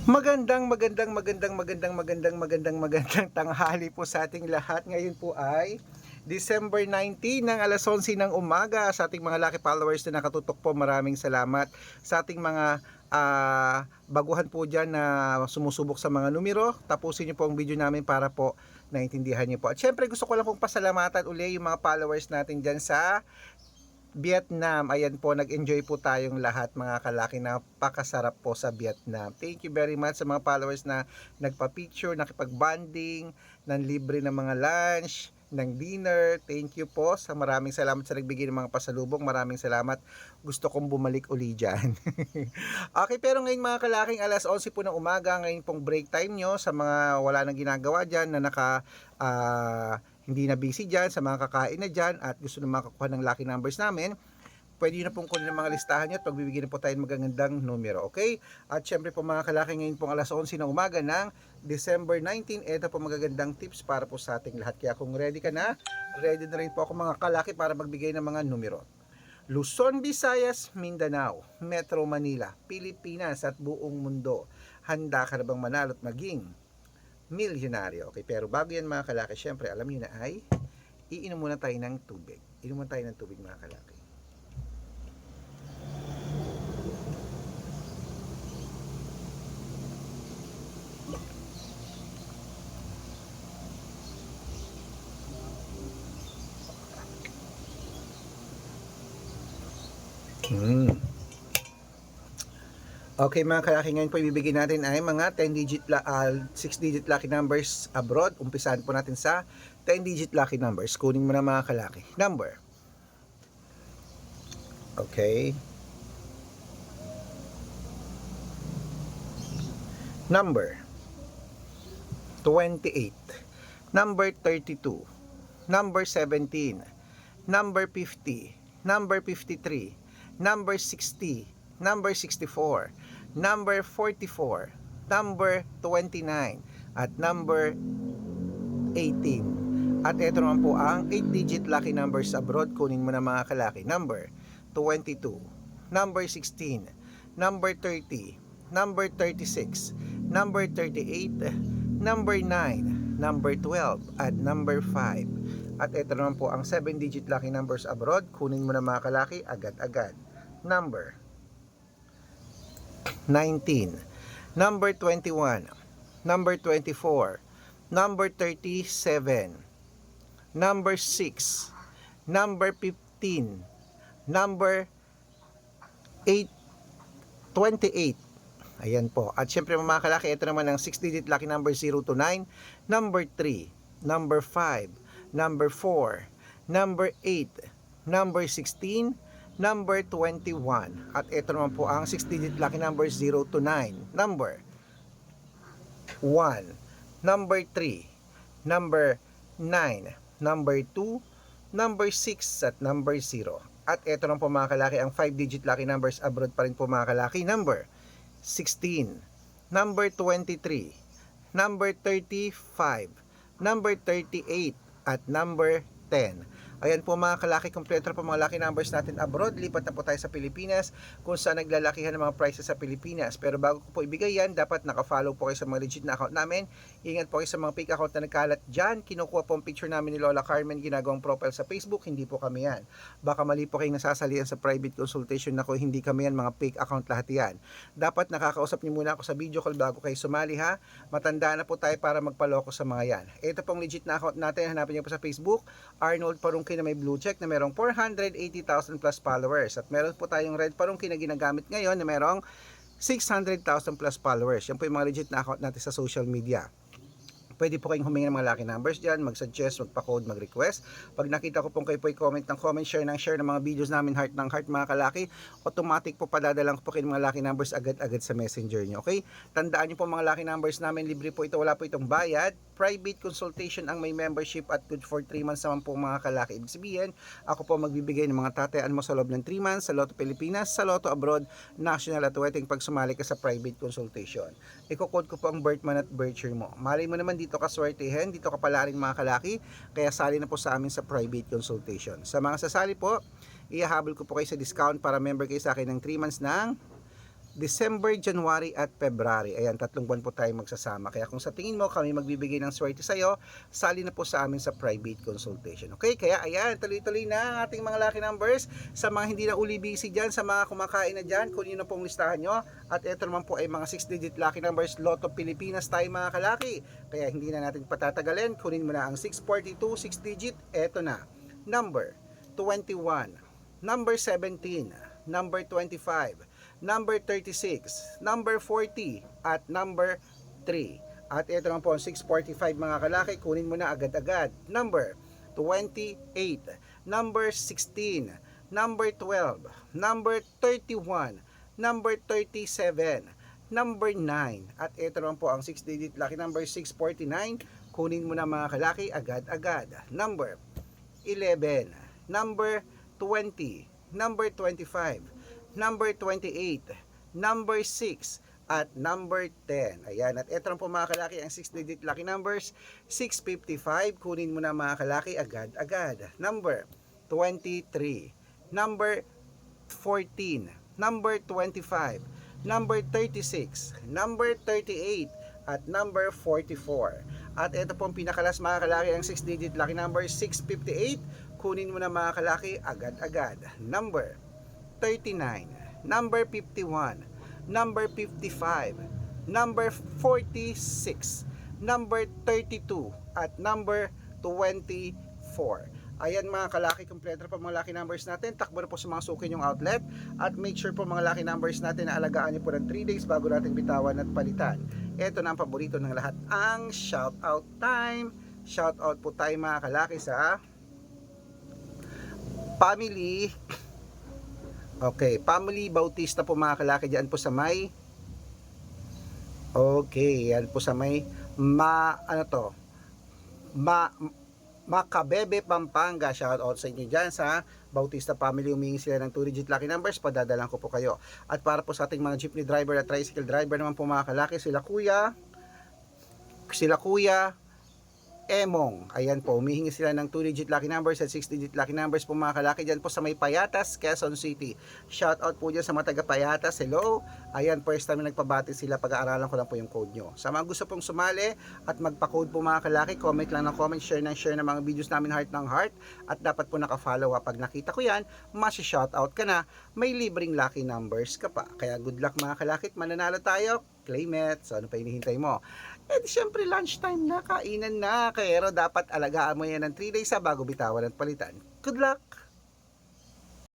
Magandang tanghali po sa ating lahat. Ngayon po ay December 19 ng alas 11 ng umaga. Sa ating mga lucky followers na nakatutok po, maraming salamat. Sa ating mga baguhan po dyan na sumusubok sa mga numero, tapusin nyo po ang video namin para po naintindihan nyo po. At syempre gusto ko lang pong pasalamatan uli yung mga followers natin dyan sa Vietnam. Ayan po, nag-enjoy po tayong lahat mga kalaki. Napakasarap po sa Vietnam. Thank you very much sa mga followers na nagpa-picture, nakipag-bonding, ng libre ng mga lunch, ng dinner. Thank you po. Maraming salamat sa nagbigay ng mga pasalubong. Maraming salamat. Gusto kong bumalik uli dyan. Okay, pero ngayon mga kalaking alas 11 po ng umaga, ngayon pong break time nyo sa mga wala nang ginagawa dyan na hindi na busy dyan, sa mga kakain na dyan at gusto na makakuha ng lucky numbers namin, pwede nyo na pong kunin ang mga listahan nyo at pagbibigyan na po tayo ng magagandang numero, okay? At syempre po mga kalaki, ngayon pong alas 11 ng umaga ng December 19, ito po magagandang tips para po sa ating lahat. Kaya kung ready ka na, ready na rin po ako mga kalaki para magbigay ng mga numero. Luzon, Visayas, Mindanao, Metro Manila, Pilipinas at buong mundo. Handa ka na bang manalo at maging milyonaryo? Okay, pero bago yan mga kalaki, syempre alam nyo na ay iinom muna tayo ng tubig. Inom muna tayo ng tubig mga kalaki. Okay mga kalaki, ngayon po ibibigay natin ay mga 6-digit lucky numbers abroad. Umpisahan po natin sa 10-digit lucky numbers. Kunin mo na mga kalaki. Number. Okay. Number 28. Number 32. Number 17. Number 50. Number 53. Number 60. Number 64, number 44, number 29, at number 18. At ito naman po ang 8-digit lucky numbers abroad. Kunin mo na mga kalaki. Number 22, number 16, number 30, number 36, number 38, number 9, number 12, at number 5. At ito naman po ang 7-digit lucky numbers abroad. Kunin mo na mga kalaki agad-agad. Number 19, number 21, number 24, number 37, number 6, number 15, number 28. Ayan po. At syempre mga kalaki, ito naman ang 6-digit lucky number 0 to 9, number 3, number 5, number 4, number 8, number 16, number 21. At ito naman po ang 6-digit lucky number 0 to 9. Number 1, number 3, number 9, number 2, number 6, at number 0. At ito naman po mga kalaki, ang 5-digit lucky numbers abroad pa rin po mga kalaki. Number 16, number 23, number 35, number 38, at number 10. Ayan po mga kalaki, kompleto po mga lucky numbers natin abroad. Lipat na po tayo sa Pilipinas kung saan naglalakihan ng mga prices sa Pilipinas. Pero bago ko po ibigay yan, dapat nakafollow po kayo sa mga legit na account namin. Ingat po kayo sa mga fake account na nagkalat dyan. Kinukuha po ang picture namin ni Lola Carmen, ginagawang profile sa Facebook. Hindi po kami yan. Baka mali po kayong nasasalihan sa private consultation na ko. Hindi kami yan, mga fake account lahat yan. Dapat nakakausap niyo muna ako sa video call bago kayo sumali ha. Matanda na po tayo para magpaloko sa mga yan. Ito pong legit na account natin. Hanapin niyo po sa Facebook, Arnold Parungkin na may blue check na merong 480,000 plus followers. At meron po tayong Red Parungkin na ginagamit ngayon na merong 600,000 plus followers. Yan po yung mga legit na account natin sa social media. Pwede po kayong humingi ng mga lucky numbers dyan, mag-suggest, magpa-code, mag-request. Pag nakita ko pong kayo po i-comment ng comment, share ng mga videos namin, heart ng heart mga kalaki, automatic po padadalang po kayo ng mga lucky numbers agad-agad sa messenger nyo, okay? Tandaan nyo po mga lucky numbers namin, libre po ito, wala po itong bayad. Private consultation ang may membership at good for 3 months naman po mga kalaki. Ibig sabihin, ako po magbibigay ng mga tatayaan mo sa loob ng 3 months, sa Lotto Pilipinas, sa Lotto Abroad, National at wedding pag sumali ka sa private consultation. Iko-code ko po ang birth month at birth year mo. Malay mo naman dito ka swertihin, dito ka pala rin mga kalaki, kaya sali na po sa amin sa private consultation. Sa mga sasali po, ihahabol ko po kayo sa discount para member kayo sa akin ng 3 months ng December, January at February. Ayan, 3 buwan po tayo magsasama. Kaya kung sa tingin mo kami magbibigay ng swerte sa'yo, sali na po sa amin sa private consultation. Okay? Kaya ayan, tuloy-tuloy na ang ating mga lucky numbers. Sa mga hindi na uli busy dyan, sa mga kumakain na dyan, kunin na pong listahan nyo. At ito naman po ay mga 6-digit lucky numbers, Lotto Pilipinas tayo mga kalaki. Kaya hindi na natin patatagalin, kunin mo na ang 642, 6-digit. Ito na, number 21, number 17, number 25, number 36, number 40, at number 3. At ito lang po ang 645 mga kalaki, kunin mo na agad-agad. Number 28, number 16, number 12, number 31, number 37, number 9. At ito lang po ang 6-digit lucky number 649, kunin mo na mga kalaki agad-agad. Number 11, number 20, number 25, number 28, number 6, at number 10. Ayan, at ito lang po mga kalaki ang 6-digit lucky numbers, 655, kunin mo na mga kalaki agad-agad. Number 23, number 14, number 25, number 36, number 38, at number 44. At ito po ang pinakalas mga kalaki ang 6-digit lucky number, 658, kunin mo na mga kalaki agad-agad. Number 39, number 51, number 55, number 46, number 32, at number 24. Ayan mga kalaki, kompleto po mga lucky numbers natin. Takbo na po sa mga suki yung outlet. At make sure po mga lucky numbers natin na alagaan nyo po ng 3 days bago natin bitawan at palitan. Ito na ang paborito ng lahat, ang shout out time. Shout out po tayo mga kalaki sa family. Okay, family Bautista po mga kalaki, dyan po sa may, okay, yan po sa may Macabebe, Pampanga. Shout out sa inyo dyan sa Bautista family. Humingi sila ng 2-digit lucky numbers, padadalan ko po kayo. At para po sa ating mga jeepney driver at tricycle driver naman po mga kalaki, sila kuya Emong. Ayan po, humihingi sila ng 2-digit lucky numbers at 6-digit lucky numbers po mga kalaki, dyan po sa may Payatas, Quezon City. Shout out po dyan sa mga taga Payatas. Hello. Ayan, first time na nagpabati sila, pag-aaralan ko lang po yung code nyo. Sa mga gusto pong sumali at magpa-code po mga kalaki, comment lang ng comment, share ng mga videos namin, heart ng heart. At dapat po naka-follow up. Pag nakita ko yan, shout out ka na, may libreng lucky numbers ka pa. Kaya good luck mga kalaki, mananalo tayo. Claim it. So ano pa hinihintay mo? Eh di syempre lunchtime na, kainan na. Kaya dapat alagaan mo yan ng 3 days bago bitawan at palitan. Good luck!